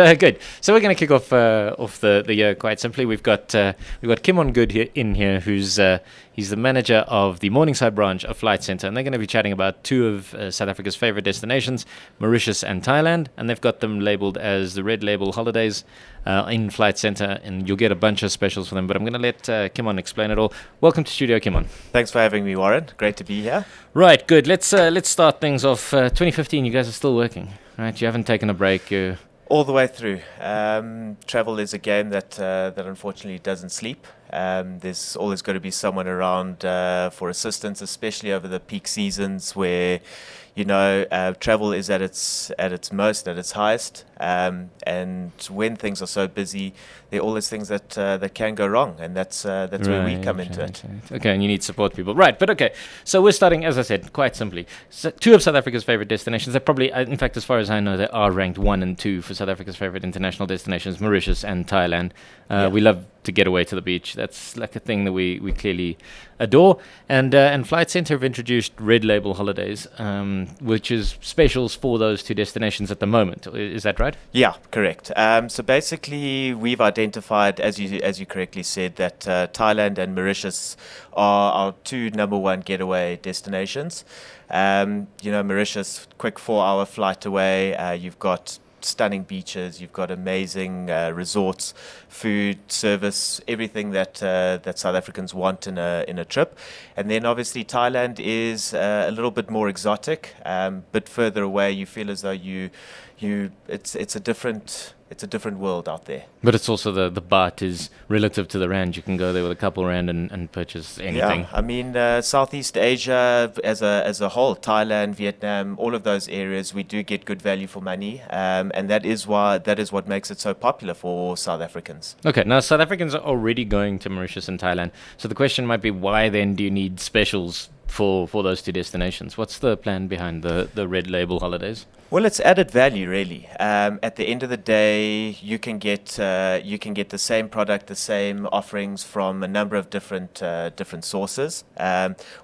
Good. So we're going to kick off the year quite simply. We've got Kim on Good here, who's he's the manager of the Morningside branch of Flight Centre, and they're going to be chatting about two of South Africa's favourite destinations, Mauritius and Thailand, and they've got them labelled as the Red Label holidays in Flight Centre, and you'll get a bunch of specials for them. But I'm going to let Kim on explain it all. Welcome to Studio, Kim on. Thanks for having me, Warren. Great to be here. Right. Good. Let's start things off. 2015. You guys are still working, right? You haven't taken a break. All the way through. Travel is a game that unfortunately doesn't sleep. There's always got to be someone around for assistance, especially over the peak seasons where, travel is at its most, at its highest. And when things are so busy, there are always things that can go wrong, and that's where we come into it. Okay, and you need support people, right? But okay, so we're starting, as I said, quite simply. So two of South Africa's favorite destinations. They're probably, in fact, as far as I know, they are ranked 1 and 2 for South Africa's favorite international destinations: Mauritius and Thailand. We love to get away to the beach. That's like a thing that we clearly adore. And Flight Centre have introduced Red Label holidays, which is specials for those two destinations at the moment. Is that right? Yeah, correct. So basically, we've identified, as you correctly said, that Thailand and Mauritius are our two number one getaway destinations. Mauritius, quick 4-hour flight away. You've got stunning beaches, you've got amazing resorts, food, service, everything that South Africans want in a trip. And then obviously Thailand is a little bit more exotic, bit further away. You feel as though it's a different world out there. But it's also the baht is relative to the rand. You can go there with a couple rand and purchase anything. Yeah, I mean Southeast Asia as a whole, Thailand, Vietnam, all of those areas, we do get good value for money, and that is what makes it so popular for South Africans. Okay, now South Africans are already going to Mauritius and Thailand, so the question might be, why then do you need specials for those two destinations? What's the plan behind the Red Label holidays? Well, it's added value, really. At the end of the day, you can get the same product, the same offerings from a number of different sources.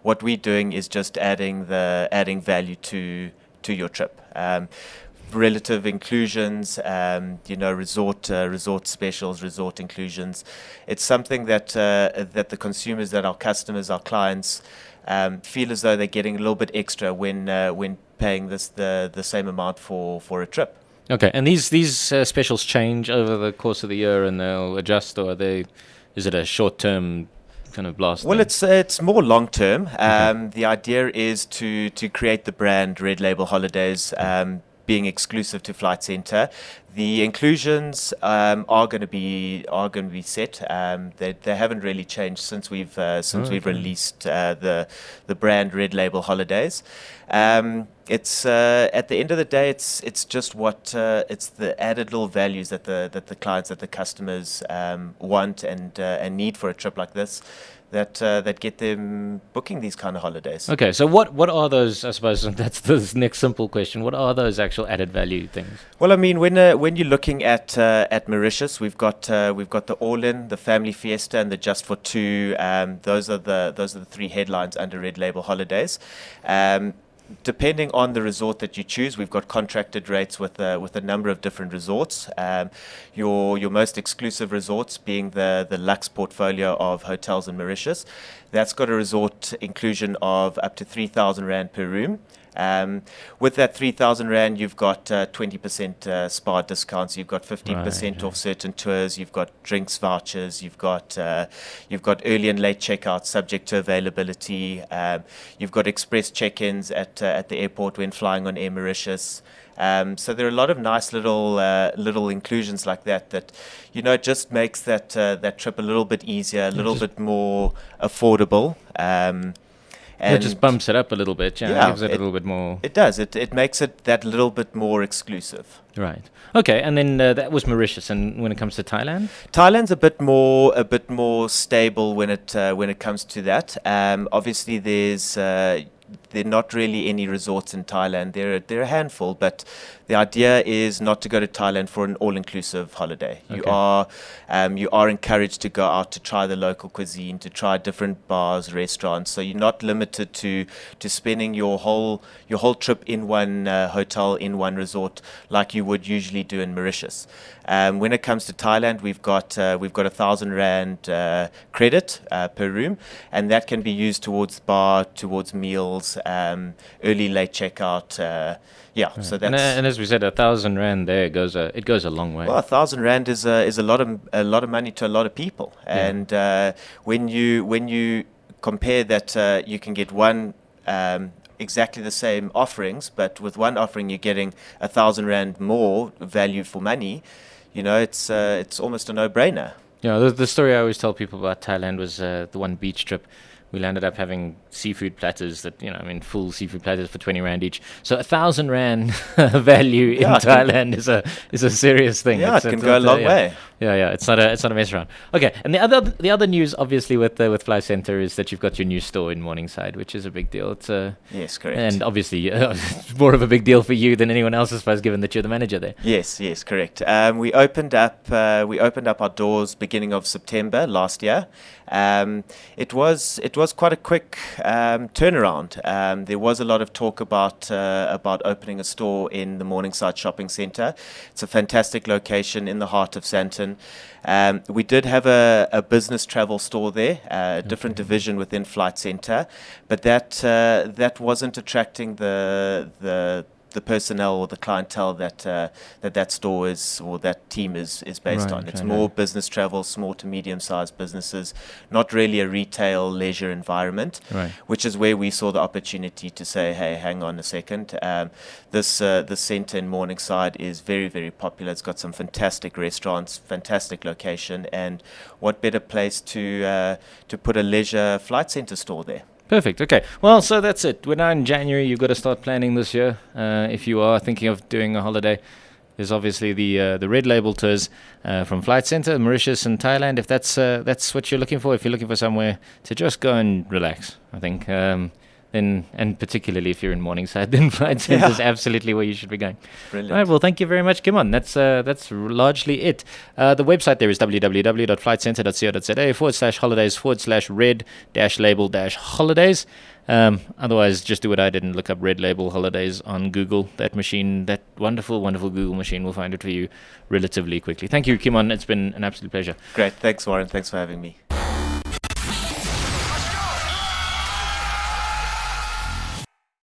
What we're doing is just adding value to your trip. Relative inclusions, resort specials, resort inclusions. It's something that the consumers, that our customers, our clients feel as though they're getting a little bit extra when paying the same amount for a trip. Okay, and these specials change over the course of the year, and they'll adjust, or is it a short-term kind of blast? Well, it's more long-term. Okay. The idea is to create the brand Red Label Holidays, being exclusive to Flight Centre. The inclusions are going to be set. They haven't really changed since we've released the brand Red Label Holidays. It's at the end of the day, it's just it's the added little values that the clients, that the customers want and need for a trip like this, that get them booking these kind of holidays. Okay, so what are those? I suppose that's the next simple question. What are those actual added value things? Well, I mean, when you're looking at Mauritius, we've got the All-In, the Family Fiesta, and the Just for Two. Those are the 3 headlines under Red Label Holidays. Depending on the resort that you choose, we've got contracted rates with a number of different resorts. Your most exclusive resorts being the Lux portfolio of hotels in Mauritius. That's got a resort inclusion of up to 3,000 Rand per room. With that 3,000 Rand, you've got 20% spa discounts. You've got 15% off certain tours. You've got drinks vouchers. You've got early and late checkouts subject to availability. You've got express check-ins at the airport when flying on Air Mauritius. So there are a lot of nice little inclusions like that just makes that trip a little bit easier, a little bit more affordable. And it just bumps it up a little bit, it gives it a little bit more. It does. It makes it that little bit more exclusive. Right. Okay. And then that was Mauritius. And when it comes to Thailand, Thailand's a bit more stable when it comes to that. Obviously, there's there are not really any resorts in Thailand. There are a handful, but the idea is not to go to Thailand for an all-inclusive holiday. Okay. You are encouraged to go out to try the local cuisine, to try different bars, restaurants. So you're not limited to spending your whole trip in one hotel, in one resort, like you would usually do in Mauritius. When it comes to Thailand, we've got 1,000 rand credit per room, and that can be used towards bar, towards meals, early late checkout. Right. So that's and as we said, 1,000 rand there goes a long way. well, 1,000 rand is a lot of money to a lot of people, and when you compare that, you can get one. Exactly the same offerings, but with one offering you're getting 1,000 rand more value for money. It's almost a no-brainer. Yeah, the story I always tell people about Thailand was the one beach trip. We landed up having seafood platters full seafood platters for 20 rand each. So 1,000 rand value in Thailand is a serious thing. Yeah, it can go a long way. Yeah. It's not a mess around. Okay, and the other news, obviously, with Fly Center is that you've got your new store in Morningside, which is a big deal. It's yes, correct. And obviously, it's more of a big deal for you than anyone else, I suppose, given that you're the manager there. Yes, correct. We opened up our doors beginning of September last year. It was quite a quick turnaround. There was a lot of talk about opening a store in the Morningside Shopping Centre. It's a fantastic location in the heart of Sandton. We did have a business travel store there, a different division within Flight Centre, but that wasn't attracting the personnel or the clientele that store is, or that team is based on. It's more business travel, small to medium-sized businesses, not really a retail leisure environment, which is where we saw the opportunity to say, hey, hang on a second. This centre in Morningside is very, very popular. It's got some fantastic restaurants, fantastic location, and what better place to put a leisure Flight Centre store there? Perfect. Okay. Well, so that's it. We're now in January. You've got to start planning this year. If you are thinking of doing a holiday, there's obviously the Red Label tours from Flight Centre, Mauritius and Thailand. If that's what you're looking for, if you're looking for somewhere to just go and relax, I think. Then, and particularly if you're in Morningside, then Flight Centre is absolutely where you should be going. Brilliant. All right, well, thank you very much, Kimon. That's largely it. The website there is www.flightcentre.co.za/holidays/red-label-holidays. Otherwise, just do what I did and look up Red Label Holidays on Google. That wonderful, wonderful Google machine will find it for you relatively quickly. Thank you, Kimon. It's been an absolute pleasure. Great. Thanks, Warren. Thanks for having me.